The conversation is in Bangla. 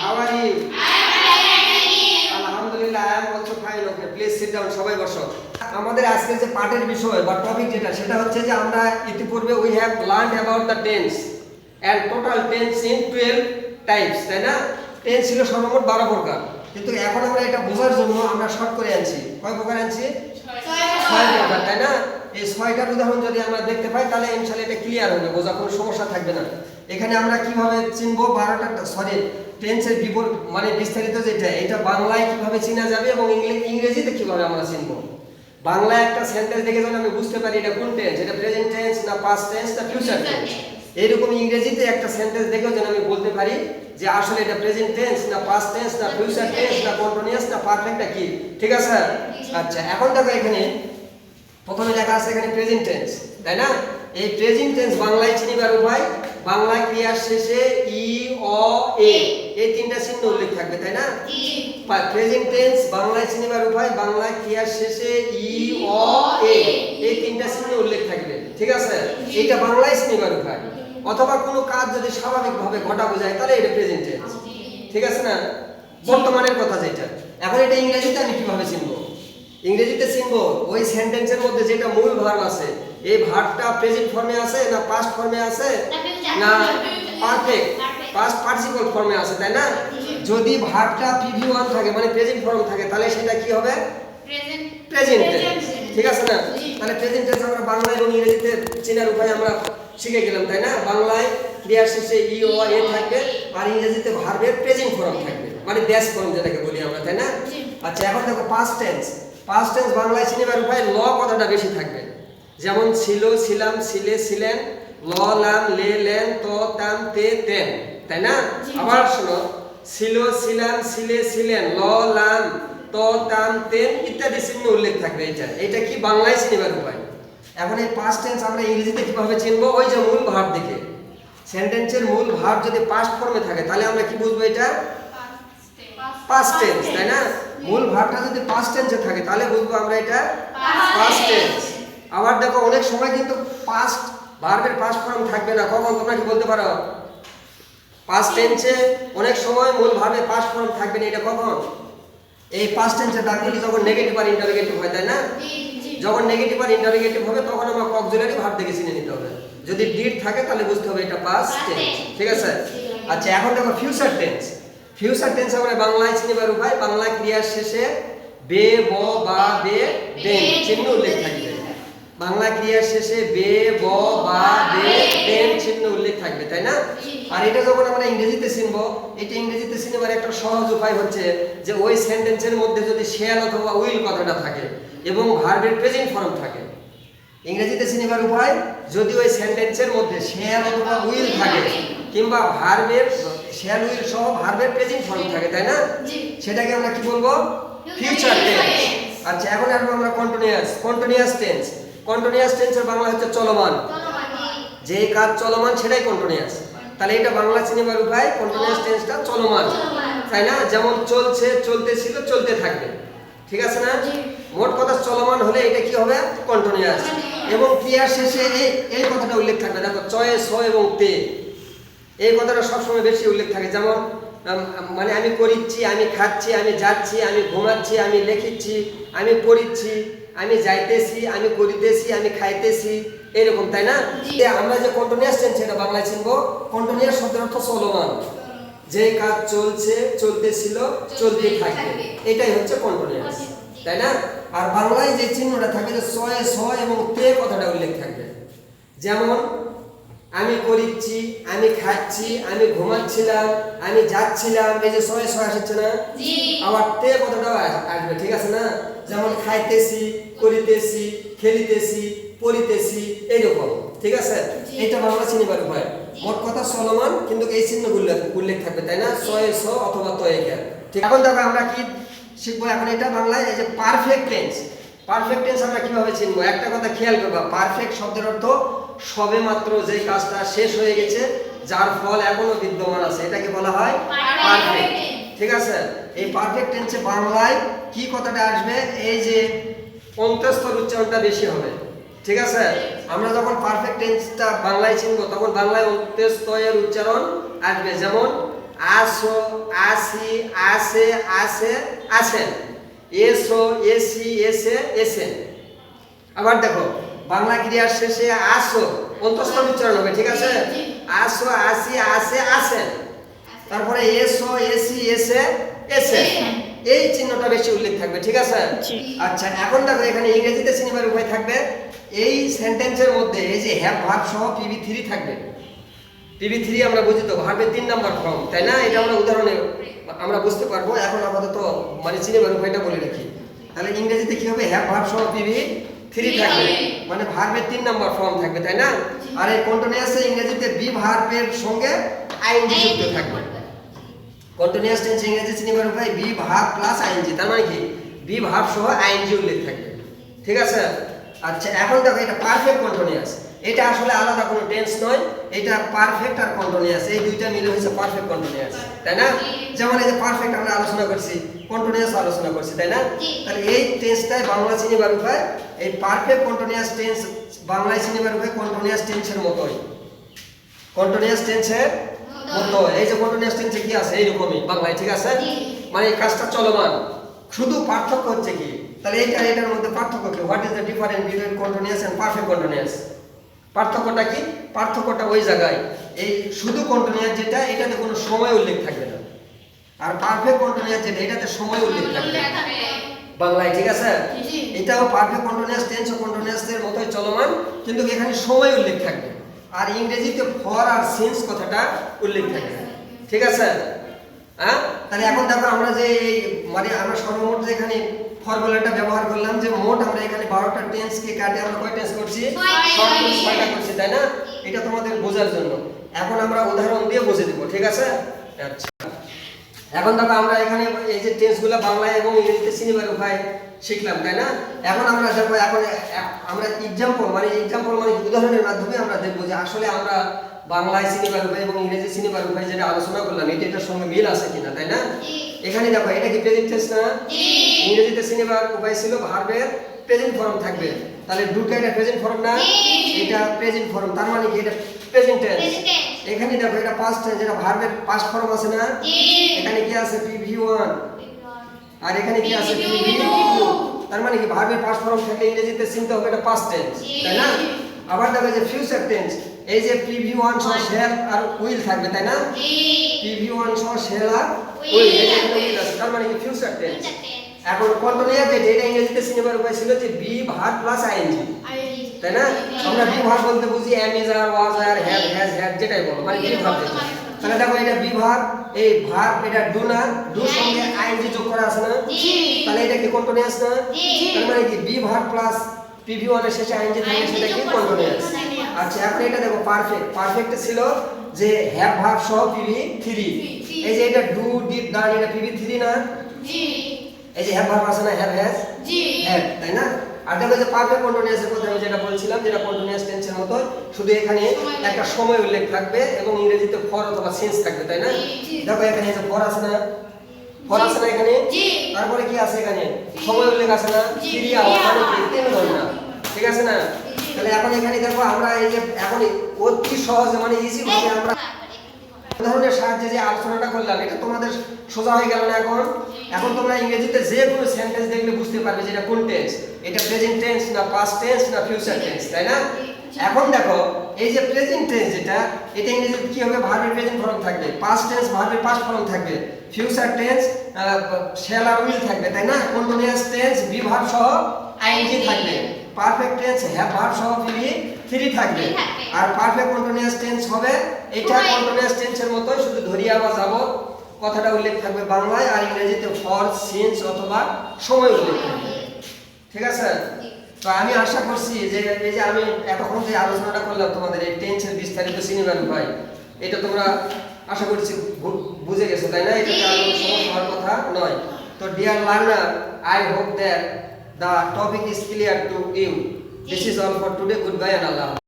How are you? আলহামদুলিল্লাহ, I am also fine. Okay, please sit down. সবাই বসো। আমাদের আজকের যে পাঠের বিষয় বা টপিক যেটা সেটা হচ্ছে যে আমরা ইতিপূর্বে we have learned about the tense and total tense in 12 types, তাই না? টেন্স ছিল সর্বমোট 12 প্রকার। কিন্তু এখন আমরা এটা বোঝার জন্য আমরা শর্ট করে আনছি। কয় প্রকার আনছি? 6 প্রকার, তাই না? এই 6টার উদাহরণ যদি আমরা দেখতে পাই তাহলে ইনশাআল্লাহ এটা ক্লিয়ার হবে, বোঝা কোনো সমস্যা থাকবে না। এখানে আমরা কিভাবে চিনবো 12টা টেন্সের মানে বিস্তারিত যেটা এটা বাংলায় কিভাবে চেনা যাবে এবং ইংরেজিতে কিভাবে আমরা চিনবো। বাংলায় একটা সেন্টেন্স দেখে যখন আমি বুঝতে পারি এটা কোন টেন্স, এটা প্রেজেন্ট টেন্স না পাস্ট টেন্স না ফিউচার টেন্স, এইরকম ইংরেজিতে একটা সেন্টেন্স দেখেও যেন আমি বলতে পারি যে আসলে এটা প্রেজেন্ট টেন্স না পাস্ট টেন্স না ফিউচার টেন্স না কন্টিনিউয়াস না পারফেক্ট কি, ঠিক আছে? আচ্ছা, এখন দেখো এখানে প্রথমে লেখা আছে এখানে প্রেজেন্ট টেন্স, তাই না? এই প্রেজেন্ট টেন্স বাংলায় চিনিবার উপায়, বাংলায় ক্রিয়ার শেষে ই অ এ এই তিনটা চিহ্ন উল্লেখ থাকবে, তাই না? প্রেজেন্ট টেন্স বাংলায় চিনিবার উপায়, বাংলায় ক্রিয়ার শেষে ই অ এ এই তিনটা চিহ্ন উল্লেখ থাকবে, ঠিক আছে? এটা বাংলায় চিনিবার উপায়। অথবা কোনো কাজ যদি স্বাভাবিকভাবে ঘটা বোঝায় তাহলে এটা প্রেজেন্ট টেন্স, ঠিক আছে না? বর্তমানের কথা যেটা। এখন এটা ইংরেজিতে আমি কিভাবে চিনবো? ইংরেজিতে চিনবো ওই সেন্টেন্সের মধ্যে যেটা মূল ভার্ব আছে, এই ভার্বটা প্রেজেন্ট ফর্মে আছে না পাস্ট ফর্মে আছে না পারফেক্ট পাস্ট পার্টিসিপল ফর্মে আছে, তাই না? যদি ভার্বটা প্রিভি1 থাকে মানে প্রেজেন্ট ফর্ম থাকে তাহলে সেটা কি হবে? প্রেজেন্ট টেন্স, ঠিক আছে না? তাহলে প্রেজেন্ট টেন্স আমরা বাংলা এবং ইংরেজিতে চেনার উপায় আমরা শিখে গেলাম, তাই না? বাংলায় ক্রিয়ার শেষে ই ও এ থাকবে আর ইংরেজিতে ভার্বের প্রেজেন্ট ফর্ম থাকবে মানে ব্যাস ফর্ম যেটাকে বলি আমরা, তাই না? আচ্ছা, এখন দেখো পাস্ট টেন্স। পাস্ট টেন্স বাংলায় চিনিবার উপায় ল কথাটা বেশি থাকবে, যেমন ছিল, ছিলাম, ছিলে, ছিলেন, ল, লাম, লে, লেন, ত, তাম, তে, তেন, তাই না? আবার শোনো, ছিল, ছিলাম, ছিলে, ছিলেন, ল, লাম, ত, তাম, তেন ইত্যাদি চিহ্ন উল্লেখ থাকবে। এটা কি বাংলায় চিনিবার উপায়। এখন এই পাস্ট টেন্স আমরা ইংরেজিতে কিভাবে চিনবো? ওই যে মূল ভার্ব দেখে, সেন্টেন্সের মূল ভার্ব যদি পাস্ট ফর্মে থাকে তাহলে আমরা কি বুঝবো? এটা পাস্ট টেন্স, তাই না? মূল ভার্বটা যদি পাস্ট টেন্সে থাকে তাহলে বুঝবো আমরা এটা পাস্ট টেন্স। আবার দেখো অনেক সময় কিন্তু পাস্ট ভার্বের পাস্ট ফর্ম থাকবে না। কখন তোমরা কি বলতে পারো? পাস্ট টেন্সে অনেক সময় মূল ভার্বের পাস্ট ফর্ম থাকবে না। এটা কখন? এই পাস্ট টেন্সে ডাকলে যখন নেগেটিভ আর ইন্টারোগেটিভ হয়, তাই না? যখন নেগেটিভ আর ইন্টারোগেটিভ হবে তখন আমরা অক্সিলারি ভার্ব দেখে চিনে নিতে হবে। যদি ডিড থাকে তাহলে বুঝতে হবে এটা পাস্ট টেন্স, ঠিক আছে? আচ্ছা, এখন দেখো ফিউচার টেন্স। ফিউচার টেন্স আমরা বাংলায় চিনিবার উপায়, বাংলা ক্রিয়ার শেষে বে, ব, বা, বে, বেন চিহ্ন উল্লেখ থাকবে। বাংলা ক্রিয়ার শেষে বে, ব, বা, বে, বেন চিহ্ন উল্লেখ থাকবে, তাই না? আর এটা যখন আমরা ইংরেজিতে চিনবো, এটা ইংরেজিতে চিনবার একটা সহজ উপায় হচ্ছে যে ওই সেন্টেন্সের মধ্যে যদি শ্যাল অথবা উইল কথাটা থাকে এবং ভার্বের প্রেজেন্ট ফর্ম থাকে। ইংরেজিতে চিনিবার উপায়, যদি ওই সেন্টেন্সের মধ্যে শ্যাল অথবা উইল থাকে কিংবা ভার্বের শ্যাল উইল সহ ভার্বের প্রেজেন্ট ফর্ম থাকে, তাই না? সেটাকে আমরা কি বলবো? Future tense. আচ্ছা, এখন আসবো আমরা কন্টিনিউয়াস টেন্স। কন্টিনিউয়াস টেন্সের বাংলা হচ্ছে চলমান। যে কাজ চলমান সেটাই কন্টিনিউয়াস। তাহলে এটা বাংলা চিনিবার উপায়, কন্টিনিউয়াস টেন্সটা চলমান, তাই না? যেমন চলছে, চলতেছিল, চলতে থাকবে, ঠিক আছে না? মোট কথা চলমান হলে এটা কি হবে? কন্টিনিউয়াস। এবং ক্রিয়ার শেষে এই কথাটা উল্লেখ থাকবে। দেখো চয়ে, ছ এবং তে এই কথাটা সবসময় বেশি উল্লেখ থাকে। যেমন মানে আমি করিচ্ছি, আমি খাচ্ছি, আমি যাচ্ছি, আমি ঘুমাচ্ছি, আমি লেখিচ্ছি, আমি পড়িচ্ছি, আমি যাইতেছি, আমি করিতেছি, আমি খাইতেছি, এরকম, তাই না? আমরা যে কন্টিনিউয়াস টেন্স সেটা বাংলায় চিনবো। কন্টিনিউয়াস শব্দের অর্থ চলমান, যে কাজ চলছে, চলতেছিল, চলতে থাকবে, এটাই হচ্ছে কন্টিনিউয়াস, তাই না? আর বাংলায় যে চিহ্নটা থাকে যে ছয়, ছ এবং তে কথাটা উল্লেখ থাকবে। যেমন আমি করিচ্ছি, আমি খাচ্ছি, আমি ঘুমাচ্ছিলাম, আমি যাচ্ছিলাম, এই যে ছয় ছয় আসছে না? আবার তে কথাটাও আসবে, ঠিক আছে না? যেমন খাইতেছি, করিতেছি, খেলিতেছি, পড়িতেছি, এইরকম, ঠিক আছে? এটা বাংলা চিনিবার উপায়। মোট কথা চলমান, কিন্তু এই চিহ্নগুলো উল্লেখ থাকবে, তাই না? ছয়, ছ অথবা তয়ে গেল। ঠিক, এখন দেখো আমরা কি শিখবো এখন এটা বাংলায়, এই যে পারফেক্ট টেন্স। পারফেক্ট টেন্স আমরা কিভাবে চিনবো? একটা কথা খেয়াল করবা, পারফেক্ট শব্দের অর্থ সবে মাত্র যে কাজটা শেষ হয়ে গেছে, যার ফল এখনো বিদ্যমান আছে, এটাকে বলা হয় পারফেক্ট, ঠিক আছে? এই পারফেক্ট টেন্সে বাংলায় কি কথাটা আসবে? এই যে অন্তঃস্থ উচ্চারণটা বেশি হবে, ঠিক আছে? আমরা যখন পারফেক্ট টেন্সটা বাংলায় চিনবো তখন বাংলায় অন্তঃস্থ এর উচ্চারণ আসবে। যেমন আসো, আসি, আসে, আসে, আসেন। এসো, এসি, এসে, এসেন। আবার দেখো বাংলা ক্রিয়ার শেষে আসো অন্তঃস্থ উচ্চারণ হবে, ঠিক আছে? আসো, আসি, আসে, আসেন। তারপরে এসো, এসি, এসে, এসে, এই চিহ্নটা বেশি উল্লেখ থাকবে, ঠিক আছে? আচ্ছা, এখন দেখো এখানে ইংরেজিতে চিনিবার উপায় থাকবে। এই সেন্টেন্সের মধ্যে এই যে হ্যাভ ভার্ব সহ PV3 থাকবে। PV3 আমরা বুঝি তো ভার্বের 3 নাম্বার ফর্ম, তাই না? এটা আমরা উদাহরণে আমরা বুঝতে পারবো। এখন আপাতত মানে চিনিবার উপায়টা বলে রাখি। তাহলে ইংরেজিতে কি হবে? হ্যাভ ভার্ব সহ PV3 থাকবে, মানে ভার্বের 3 নাম্বার ফর্ম থাকবে, তাই না? আর এই কন্টিনিউয়াসে ইংরেজিতে বি ভার্বের সঙ্গে আইএনজি যুক্ত থাকবে। কন্টিনিউয়াস টেন্স ইংরেজি চিনিবার উপায় বি ভার্ব প্লাস আইএনজি, তার মানে কি বি ভার্ব সহ আইএনজি উল্লেখ থাকবে, ঠিক আছে? আচ্ছা, এখন দেখো এটা পারফেক্ট কন্টিনিউয়াস। এটা আসলে আলাদা কোনো টেন্স নয়, এটা পারফেক্ট আর কন্টিনিউয়াস এই দুইটা মিলে হয়েছে পারফেক্ট কন্টিনিউয়াস, তাই না? যেমন এই যে পারফেক্ট আমরা আলোচনা করছি, কন্টিনিউয়াস আলোচনা করছি, তাই না? তাহলে এই টেন্সটাই বাংলা চিনিবার উপায় এই পারফেক্ট কন্টিনিউয়াস টেন্স বাংলায় চিনিবার উপায় কন্টিনিউয়াস টেন্সের মতোই, কন্টিনিউয়াস টেন্সের মতো। এই যে কন্টিনিউয়াস টেন্সে কি আছে এইরকমই বাংলায়, ঠিক আছে? মানে এই কাজটা চলমান, শুধু পার্থক্য হচ্ছে কি? তাহলে এইটা এটার মধ্যে পার্থক্য কি? What is the difference between continuous and perfect continuous? পার্থক্যটা কি? পার্থক্যটা ওই জায়গায়, এই শুধু কন্টিনিউয়াস যেটা এটাতে কোনো সময় উল্লেখ থাকবে না, আর পারফেক্ট কন্টিনিউয়াস যেটা এটাতে সময় উল্লেখ থাকবে বাংলায়, ঠিক আছে? এটাও পারফেক্ট কন্টিনিউয়াস টেন্স ও কন্টিনিউয়াসের মতোই চলমান, কিন্তু এখানে সময় উল্লেখ থাকবে। আর ইংরেজিতে ফর আর সিন্স কথাটা উল্লেখ থাকবে, ঠিক আছে? হ্যাঁ, তাহলে এখন দেখো আমরা যে এই মানে আমরা সর্বমোট যে এখানে ফর্মুলাটা ব্যবহার করলাম, যে মোট আমরা এখানে 12টা টেন্সকে কাটে আমরা কয় টেন্স করছি? 6টা করছি, তাই না? এটা তোমাদের বোঝার জন্য। এখন আমরা উদাহরণ দিয়ে বুঝে দেব, ঠিক আছে? আচ্ছা, এখন দেখো আমরা এখানে এই যে টেন্সগুলো বাংলায় এবং ইংরেজিতে চিনিবার উপায় শিখলাম, তাই না? এখন আমরা দেখো এখন আমরা এক্সাম্পল মানে উদাহরণের মাধ্যমে আমরা দেখবো যে আসলে আমরা বাংলায় চিনিবার উপায় এবং ইংরেজি চিনিবার উপায় যেটা আলোচনা করলাম এটার সঙ্গে মিল আছে কিনা, তাই না? এখানে দেখো এটা কি প্রেজেন্ট টেন্স না? ইংরেজিতে চিনিবার উপায় ছিল ভার্বের প্রেজেন্ট ফর্ম থাকবে, তাহলে দুটো এটা প্রেজেন্ট ফর্ম না? এটা প্রেজেন্ট ফর্ম, তার মানে কি এটা প্রেজেন্ট টেন্স। এখানে দেখো এটা পাস্ট টেন্স, যেটা ভার্বের পাস্ট ফর্ম আছে না? এখানে কি আছে? PV1, আর এখানে কি আছে? PV2। তার মানে কি ভার্বের পাস্ট ফর্ম থাকলে ইংরেজিতে চিনতে হবে এটা পাস্ট টেন্স, তাই না? আবার দেখো যে ফিউচার টেন্স, এই যে PV1 সহ শ্যাল আর উইল থাকবে, তাই না? PV1 সহ শ্যাল আর উইল, এটা এখানে উইল আছে, তার মানে কি ফিউচার টেন্স। এখন কন্টিনিউয়াস যেটা এটা ইংরেজিতে চিনবার উপায় ছিল যে বি ভার্ব প্লাস আইএনজি, তাই না? আমরা বি ভার্ব বলতে বুঝি এম ইজ আর ওয়াজ আর হ্যাভ হ্যাজ হ্যাড যেটাই বলো, মানে বি ভার্ব যেটা। তাহলে দেখো এটা বি ভার্ব, এই ভার্ব এটা ডু না, ডুর সঙ্গে আইএনজি যোগ করা আছে না? তাহলে এটা কি কন্টিনিউয়াস না? তার মানে কি বি ভার্ব প্লাস PV1 এর শেষে আইএনজি থাকে, সেটা কি কন্টিনিউয়াস। আচ্ছা, এখন এটা দেখো পারফেক্ট। পারফেক্ট ছিল যে হ্যাভ ভার্ব সহ PV3, এই যে এটা ডু ডিড ডান এটা PV3 না? এই যে হ্যাভ ভার্ব আছে না? হ্যাভ হ্যাজ হ্যাড, তাই না? আর দেখো যে পারফেক্ট কন্টিনিউয়াসের কথা আমি যেটা বলছিলাম, যেটা কন্টিনিউয়াস টেন্সের মতো, শুধু এখানে একটা সময় উল্লেখ থাকবে এবং ইংরেজিতে ফর অথবা সিন্স থাকবে, তাই না? দেখো এখানে এই যে ফর আছে না? ফর আছে না এখানে? তারপরে কি আছে এখানে? সময় উল্লেখ আছে না? ক্রিয়া মানে কি? তিন ঘন্টা, ঠিক আছে না? তাহলে এখন এখানে দেখো আমরা এই যে এখন অতি সহজে মানে ইজি ভাবে আমরা উদাহরণের সাহায্যে যে আলোচনাটা করলাম এটা তোমাদের সোজা হয়ে গেল না? এখন তোমরা ইংরেজিতে যে কোনো সেন্টেন্স দেখলে বুঝতে পারবে যে এটা কোন টেন্স, এটা প্রেজেন্ট টেন্স না পাস্ট টেন্স না ফিউচার টেন্স, তাই না? এখন দেখো এই যে প্রেজেন্ট টেন্স যেটা এটা ইংরেজিতে কি হবে? ভার্বের প্রেজেন্ট ফর্ম থাকবে, পাস্ট টেন্স ভার্বের পাস্ট ফর্ম থাকবে, ফিউচার টেন্স শ্যাল আর উইল থাকবে, তাই না? কন্টিনিউয়াস টেন্স বি ভার্ব সহ আইএনজি থাকবে, পারফেক্ট টেন্স হ্যাভ ভার্ব সহ PV3 থাকবে, আর পারফেক্ট কন্টিনিউয়াস টেন্স হবে এটা কন্টিনিউয়াস টেন্সের মতো, শুধু ধরিয়া বা যাবত কথাটা উল্লেখ থাকবে বাংলায়, আর ইংরেজিতে ফর সিন্স অথবা সময় উল্লেখ থাকবে, ঠিক আছে? তো আমি আশা করছি যে এই যে আমি এতক্ষণ যে আলোচনাটা করলাম তোমাদের এই টেন্সের বিস্তারিত চিনিবার উপায়, এটা তোমরা আশা করছি বুঝে গেছো, তাই না? এটা আর কোনো সমস্যা হওয়ার কথা নয়। তো deer learner, I hope that the topic is clear to you. This is all for today. Goodbye and Allah.